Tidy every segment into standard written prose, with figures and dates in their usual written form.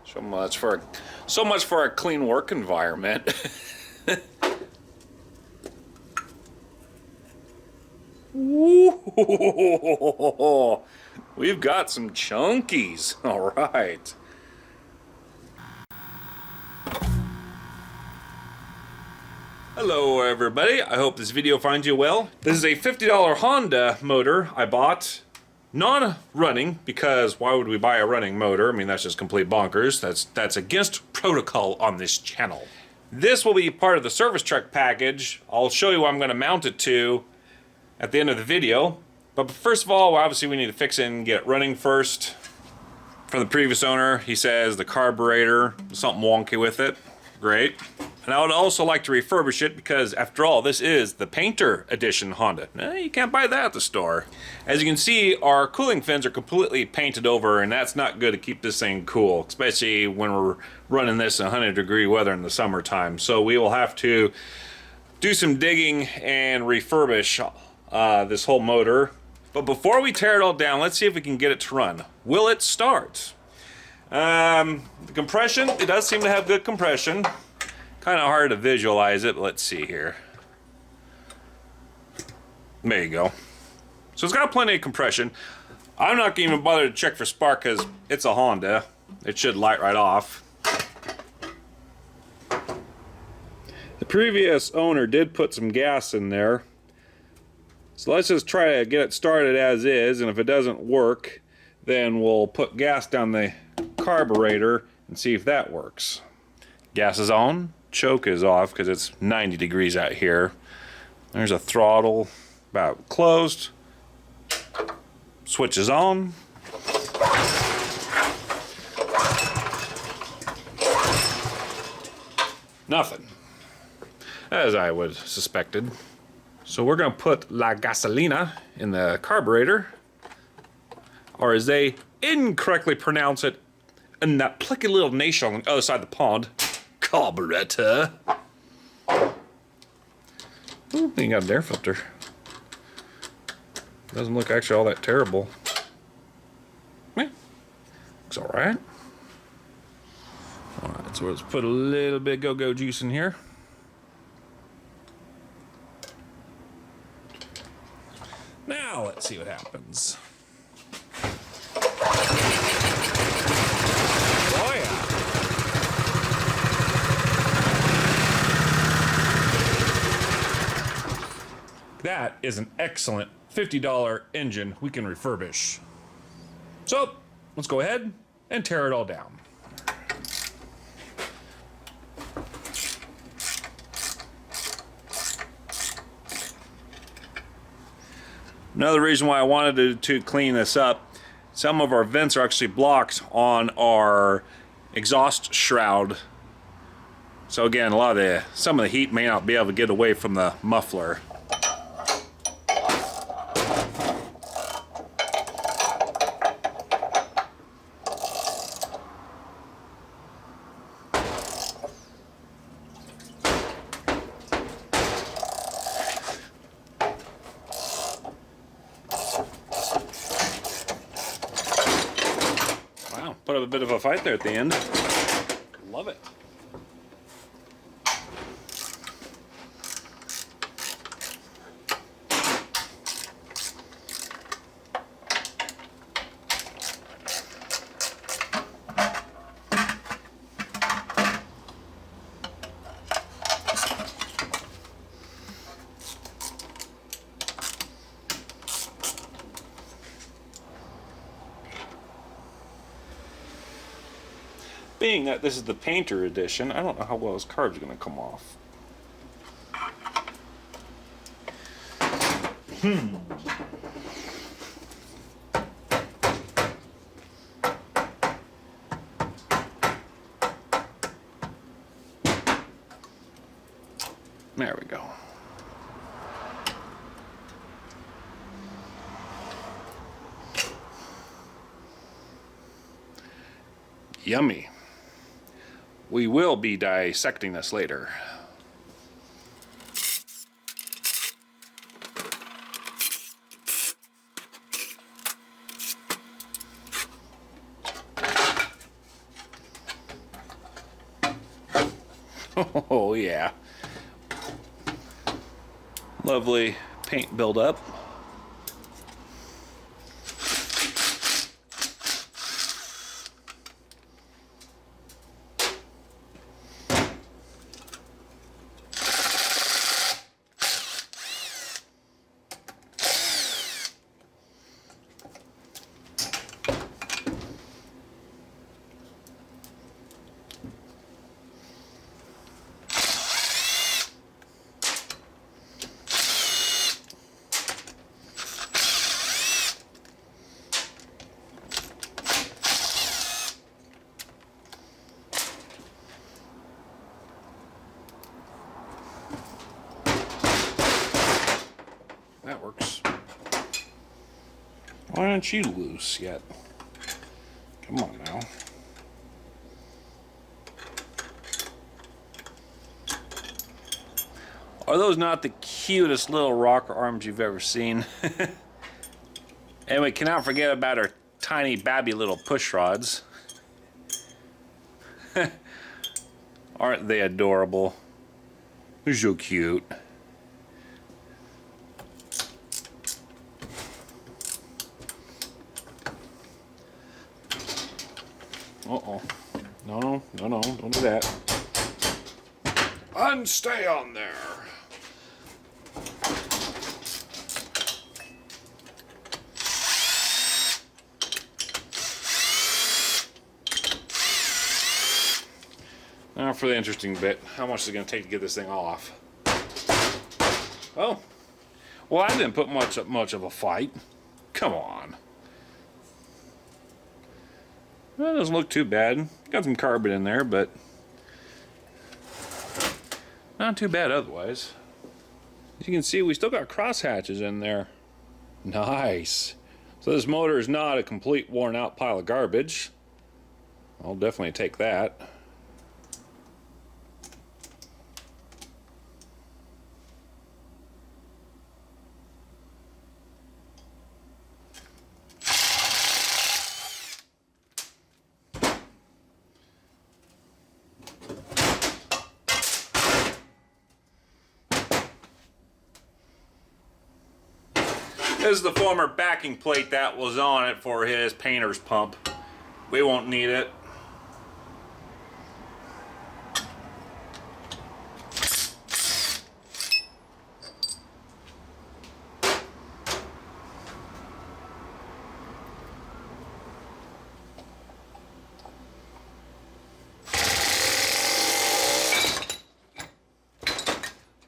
So much for a clean work environment. Ooh, we've got some chunkies. All right. Hello everybody, I hope this video finds you well. This is a $50 Honda motor I bought. Non-running, because why would we buy a running motor? I mean, that's just complete bonkers. That's against protocol on this channel. This will be part of the service truck package. I'll show you what I'm going to mount it to at the end of the video. But first of all, obviously we need to fix it and get it running first. From the previous owner, he says the carburetor, something wonky with it. Great. And I would also like to refurbish it because, after all, this is the Painter Edition Honda. You can't buy that at the store. As you can see, our cooling fins are completely painted over, and that's not good to keep this thing cool, especially when we're running this in 100-degree weather in the summertime. So we will have to do some digging and refurbish this whole motor. But before we tear it all down, let's see if we can get it to run. Will it start? The compression, it does seem to have good compression. Kind of hard to visualize it, but let's see here. There you go. So it's got plenty of compression. I'm not going to even bother to check for spark because it's a Honda. It should light right off. The previous owner did put some gas in there. So let's just try to get it started as is, and if it doesn't work, then we'll put gas down the carburetor and see if that works. Gas is on. Choke is off because it's 90 degrees out here. There's a throttle about closed. Switch is on. Nothing. As I would suspected. So we're going to put la gasolina in the carburetor, or as they incorrectly pronounce it in that plucky little nation on the other side of the pond, carburetor. Ooh, you got an air filter. Doesn't look actually all that terrible. Yeah, looks all right. All right, so let's put a little bit go-go juice in here. Now let's see what happens. Oh yeah. That is an excellent $50 engine we can refurbish. So let's go ahead and tear it all down. Another reason why I wanted to clean this up, some of our vents are actually blocked on our exhaust shroud. So again, some of the heat may not be able to get away from the muffler. Put up a bit of a fight there at the end. Love it. Being that this is the Painter Edition, I don't know how well his carb's going to come off. There we go. Yummy. We will be dissecting this later. Oh yeah. Lovely paint buildup. That works. Why aren't you loose yet? Come on now. Are those not the cutest little rocker arms you've ever seen? And we cannot forget about our tiny babby little push rods. Aren't they adorable? They're so cute. Uh-oh. No, don't do that. And stay on there. Now for the interesting bit. How much is it going to take to get this thing off? Oh. Well, I didn't put much of a fight. Come on. Well, it doesn't look too bad. Got some carbon in there, but not too bad otherwise. As you can see, we still got cross hatches in there. Nice. So this motor is not a complete worn out pile of garbage. I'll definitely take that. This is the former backing plate that was on it for his painter's pump. We won't need it.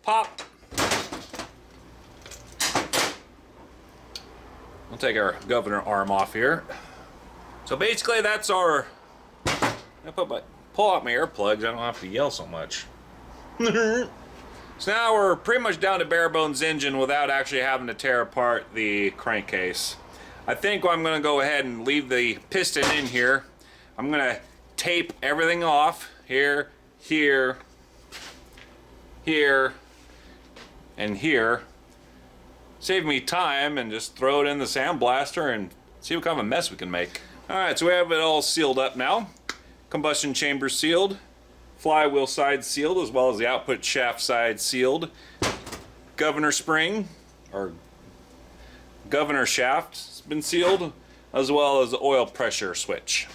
Pop. I'll take our governor arm off here. So basically that's our... pull out my earplugs, I don't have to yell so much. So now we're pretty much down to bare bones engine without actually having to tear apart the crankcase. I think I'm going to go ahead and leave the piston in here. I'm going to tape everything off here, here, here, and here. Save me time and just throw it in the sandblaster and see what kind of a mess we can make. Alright, so we have it all sealed up now. Combustion chamber sealed, flywheel side sealed, as well as the output shaft side sealed. Governor spring, or governor shaft has been sealed, as well as the oil pressure switch.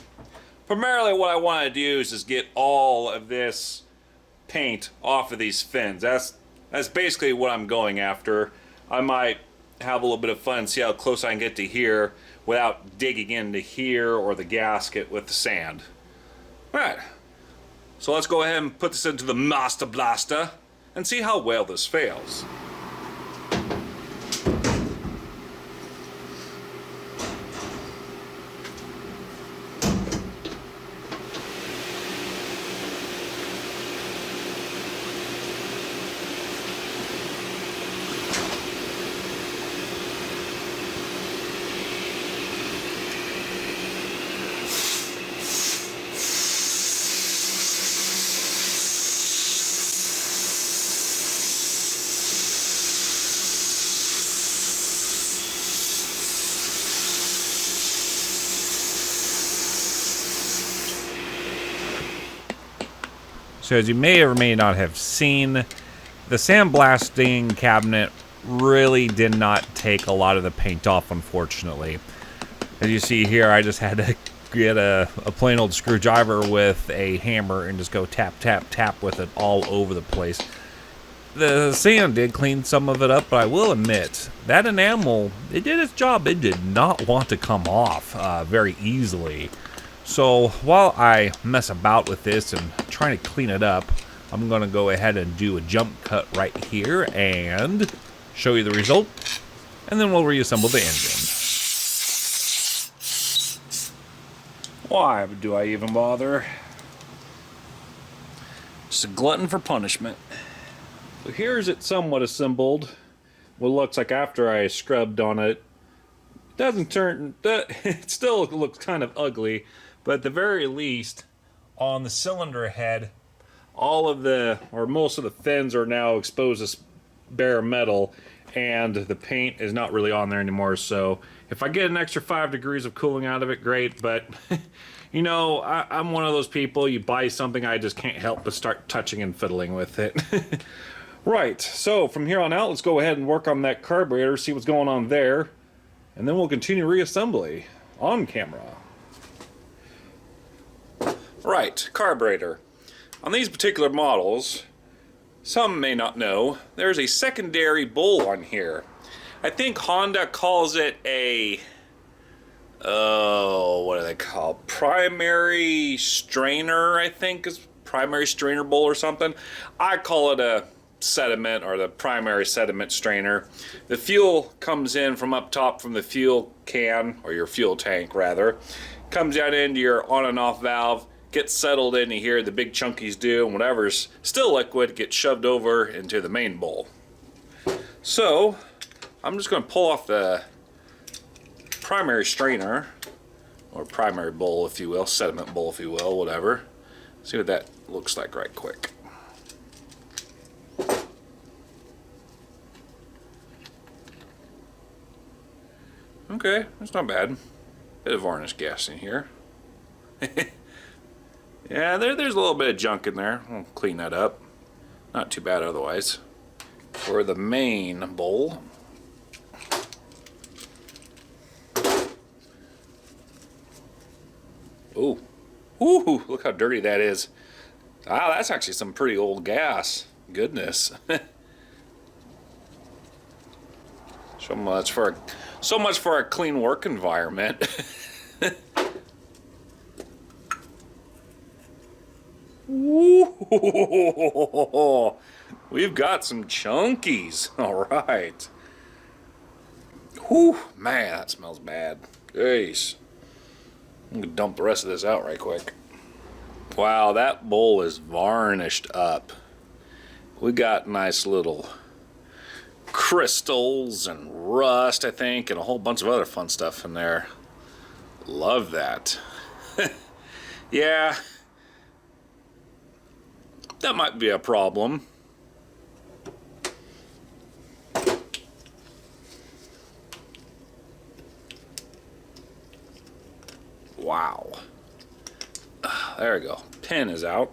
Primarily what I want to do is just get all of this paint off of these fins. That's basically what I'm going after. I might have a little bit of fun, see how close I can get to here without digging into here or the gasket with the sand. Alright, so let's go ahead and put this into the Master Blaster and see how well this fails. So as you may or may not have seen, the sandblasting cabinet really did not take a lot of the paint off, unfortunately. As you see here, I just had to get a plain old screwdriver with a hammer and just go tap, tap, tap with it all over the place. The sand did clean some of it up, but I will admit, that enamel, it did its job. It did not want to come off very easily. So while I mess about with this and trying to clean it up, I'm going to go ahead and do a jump cut right here and show you the result, and then we'll reassemble the engine. Why do I even bother? Just a glutton for punishment. So here's it somewhat assembled. What looks like after I scrubbed on it. Doesn't turn, it still looks kind of ugly, but at the very least, on the cylinder head, all of the, or most of the fins are now exposed as bare metal, and the paint is not really on there anymore. So if I get an extra 5 degrees of cooling out of it, great. But you know, I'm one of those people, you buy something, I just can't help but start touching and fiddling with it. Right, so from here on out, let's go ahead and work on that carburetor, see what's going on there, and then we'll continue reassembly on camera. Right, carburetor. On these particular models, some may not know, there's a secondary bowl on here. I think Honda calls it a, what do they call it? Primary strainer, I think is primary strainer bowl or something. I call it a sediment, or the primary sediment strainer. The fuel comes in from up top from the fuel can, or your fuel tank rather, comes down into your on and off valve, gets settled into here, the big chunkies do, and whatever's still liquid gets shoved over into the main bowl. So I'm just going to pull off the primary strainer, or primary bowl if you will, sediment bowl if you will, whatever. See what that looks like right quick. Okay, that's not bad. Bit of varnish gas in here. Yeah, there's a little bit of junk in there. We'll clean that up. Not too bad otherwise. For the main bowl. Ooh. Ooh, look how dirty that is. Ah, that's actually some pretty old gas. Goodness. So much for a clean work environment. Ooh, we've got some chunkies. All right. Whew, man, that smells bad. Jeez. I'm gonna dump the rest of this out right quick. Wow, that bowl is varnished up. We got nice little crystals and rust, I think, and a whole bunch of other fun stuff in there. Love that. Yeah, that might be a problem. Wow. There we go. Pin is out.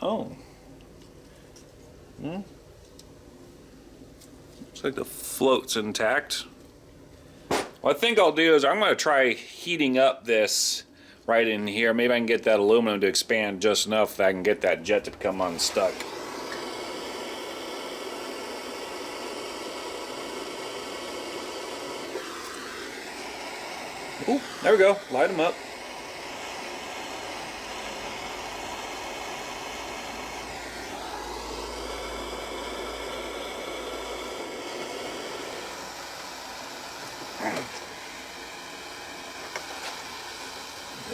Oh. Looks like the float's intact. What I think I'll do is I'm going to try heating up this right in here. Maybe I can get that aluminum to expand just enough that I can get that jet to become unstuck. Ooh, there we go. Light them up.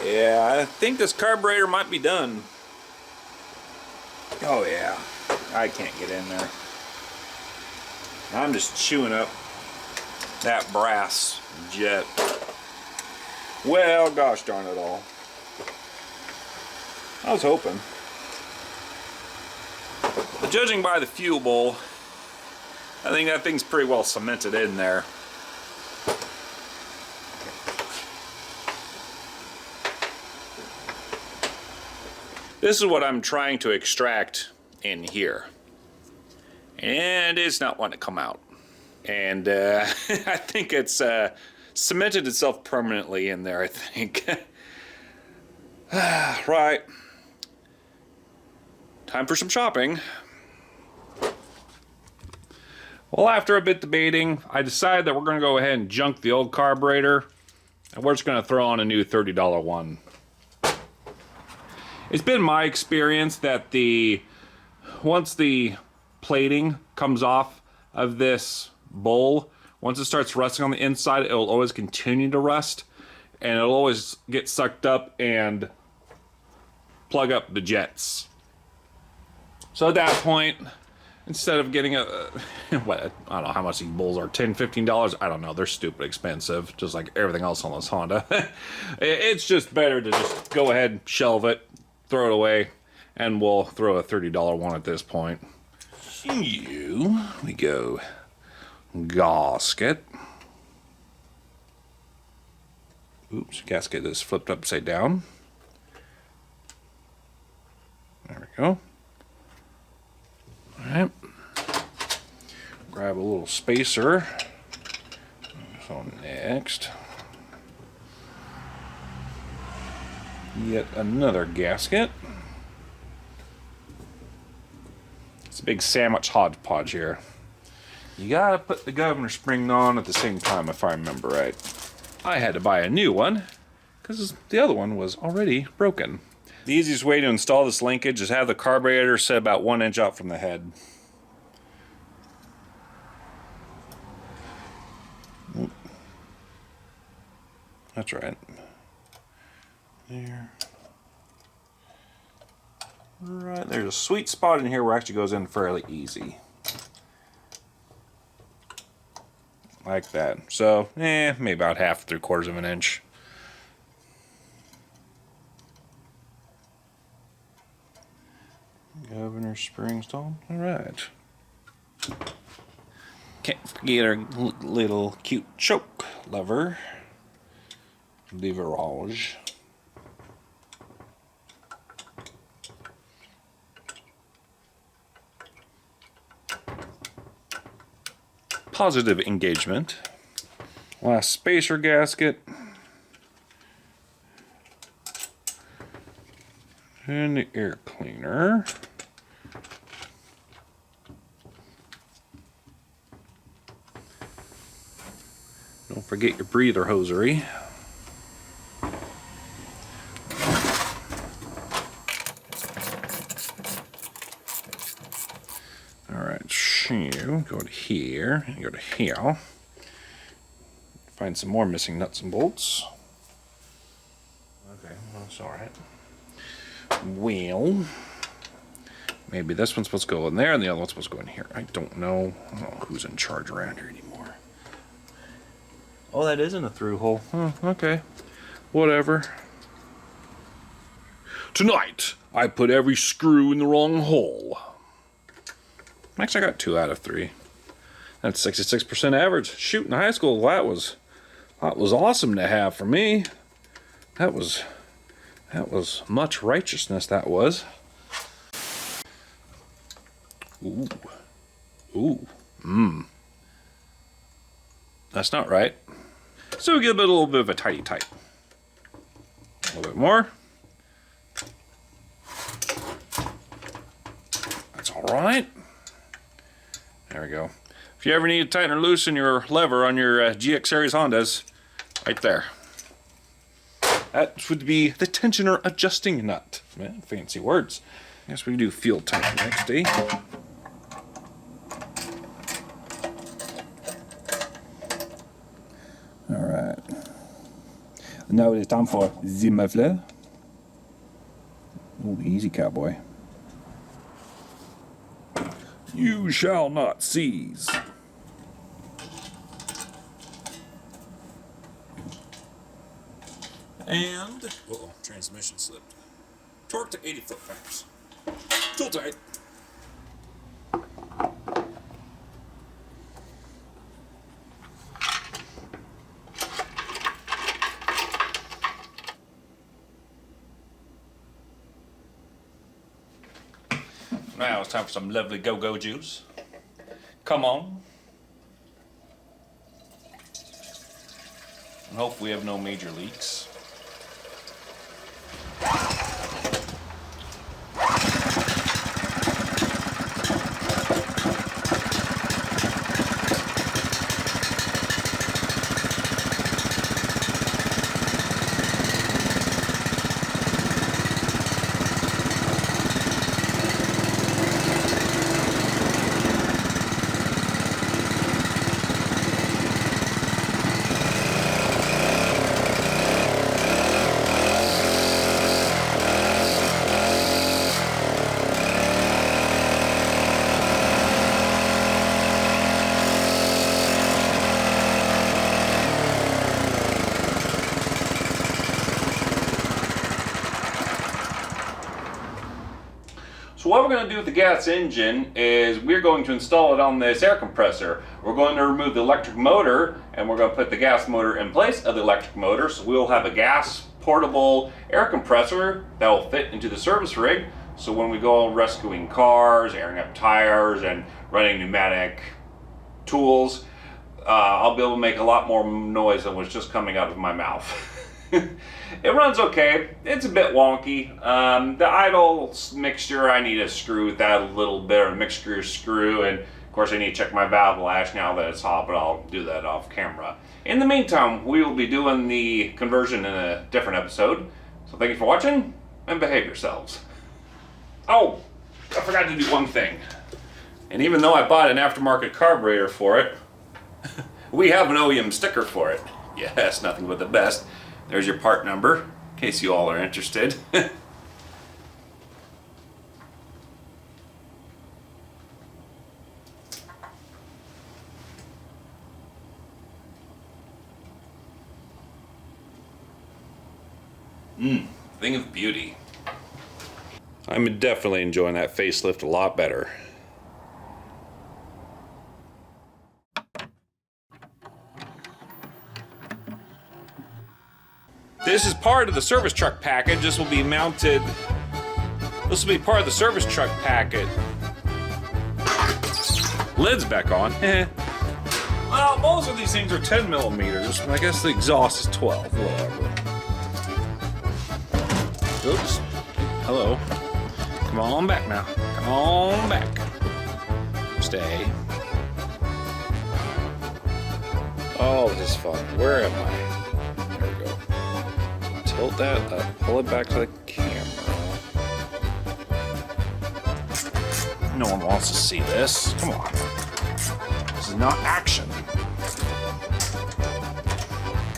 Yeah, I think this carburetor might be done. Oh yeah, I can't get in there. I'm just chewing up that brass jet. Well, gosh darn it all. I was hoping. But judging by the fuel bowl, I think that thing's pretty well cemented in there. This is what I'm trying to extract in here. And it's not wanting to come out. And I think it's cemented itself permanently in there, I think. Right. Time for some shopping. Well, after a bit debating, I decided that we're going to go ahead and junk the old carburetor. And we're just going to throw on a new $30 one. It's been my experience that once the plating comes off of this bowl, once it starts rusting on the inside, it will always continue to rust. And it'll always get sucked up and plug up the jets. So at that point, instead of getting what, I don't know how much these bowls are, $10, $15, I don't know, they're stupid expensive, just like everything else on this Honda. It's just better to just go ahead, shelve it, throw it away, and we'll throw a $30 one at this point. Here we go. Gasket. Oops, gasket is flipped upside down. There we go. Alright. Grab a little spacer. So next, yet another gasket. It's a big sandwich hodgepodge here. You gotta put the governor spring on at the same time, if I remember right. I had to buy a new one because the other one was already broken. The easiest way to install this linkage is have the carburetor set about 1 inch out from the head. That's right. There. Right, there's a sweet spot in here where it actually goes in fairly easy. Like that. So, maybe about 1/2, 3/4 of an inch. Governor spring installed. Alright. Can't forget our little cute choke lever. Leverage. Positive engagement. Last spacer gasket. And the air cleaner. Don't forget your breather hosiery. Alright, so go to here, and go to here. Find some more missing nuts and bolts. Okay, well, that's alright. Well, maybe this one's supposed to go in there and the other one's supposed to go in here. I don't know. Who's in charge around here anymore. Oh, that isn't a through hole. Oh, okay. Whatever. Tonight, I put every screw in the wrong hole. Actually, I got 2 out of 3. That's 66% average. Shoot, in high school, that was awesome to have for me. That was much righteousness, that was. Ooh. Ooh. Mmm. That's not right. So we give it a little bit of a tighty tight. A little bit more. That's all right. There we go. If you ever need to tighten or loosen your lever on your GX series Hondas, right there. That would be the tensioner adjusting nut. Man, fancy words. I guess we can do field tighten next, eh? Alright. Now it is time for the muffler. Oh, easy, cowboy. You shall not seize. And uh-oh, transmission slipped. Torque to 80 foot-pounds. Tool tight. Now it's time for some lovely go-go juice. Come on. And hopefully we have no major leaks. So what we're going to do with the gas engine is we're going to install it on this air compressor. We're going to remove the electric motor and we're going to put the gas motor in place of the electric motor. So we'll have a gas portable air compressor that will fit into the service rig. So when we go rescuing cars, airing up tires, and running pneumatic tools, I'll be able to make a lot more noise than was just coming out of my mouth. It runs okay. It's a bit wonky. The idle mixture, I need to screw with that a little bit, or mixture screw, and of course I need to check my valve lash now that it's hot, but I'll do that off camera. In the meantime, we will be doing the conversion in a different episode. So thank you for watching, and behave yourselves. Oh, I forgot to do one thing. And even though I bought an aftermarket carburetor for it, we have an OEM sticker for it. Yes, nothing but the best. There's your part number, in case you all are interested. Thing of beauty. I'm definitely enjoying that facelift a lot better. This is part of the service truck package. This will be mounted. This will be part of the service truck package. Lid's back on. Well, most of these things are 10 millimeters. I guess the exhaust is 12. Whatever. Oops. Hello. Come on back now. Come on back. Stay. Oh, this is fun. Where am I? There we go. Tilt that up, pull it back to the camera. No one wants to see this. Come on. This is not action.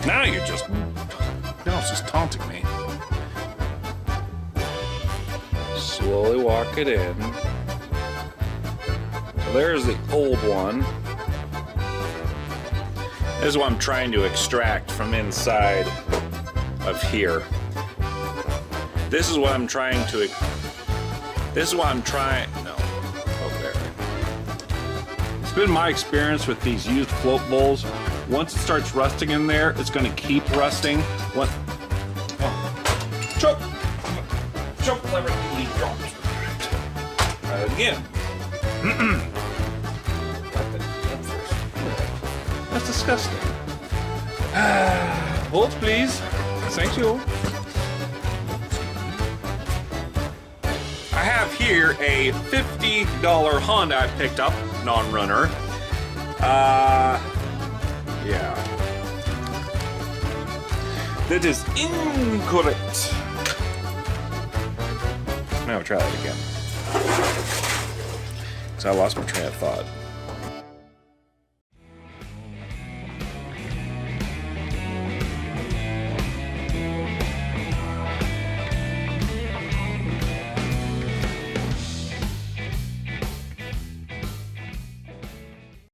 Now you're just... Now it's just taunting me. Slowly walk it in. So there's the old one. This is what I'm trying to extract from inside of here. This is what I'm trying to... This is what I'm trying... No. Oh, there. It's been my experience with these used float bowls. Once it starts rusting in there, it's going to keep rusting. What? Oh. Choke! Choke lever. Try it again. That's disgusting. Hold, please. Thank you. I have here a $50 Honda I picked up, non-runner. Yeah. That is incorrect. Now try that again. So I lost my train of thought.